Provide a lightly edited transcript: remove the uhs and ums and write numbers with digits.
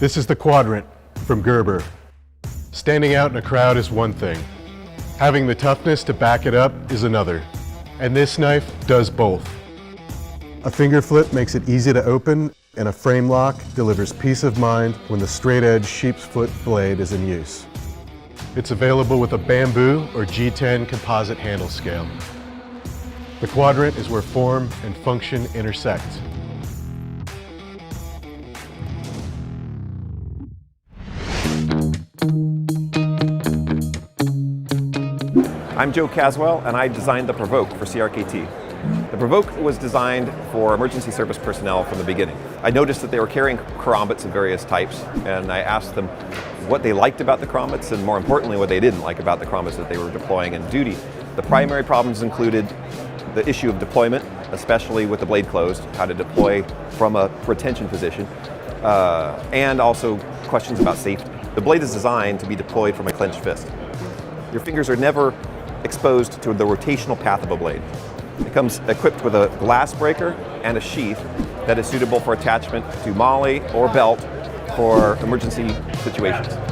This is the Quadrant from Gerber. Standing out in a crowd is one thing. Having the toughness to back it up is another. And this knife does both. A finger flip makes it easy to open, and a frame lock delivers peace of mind when the straight edge sheep's foot blade is in use. It's available with a bamboo or G10 composite handle scale. The Quadrant is where form and function intersect. I'm Joe Caswell, and I designed the Provoke for CRKT. The Provoke was designed for emergency service personnel from the beginning. I noticed that they were carrying karambits of various types, and I asked them what they liked about the karambits, and more importantly, what they didn't like about the karambits that they were deploying in duty. The primary problems included the issue of deployment, especially with the blade closed, how to deploy from a retention position, and also questions about safety. The blade is designed to be deployed from a clenched fist. Your fingers are never exposed to the rotational path of a blade. It comes equipped with a glass breaker and a sheath that is suitable for attachment to molly or belt for emergency situations.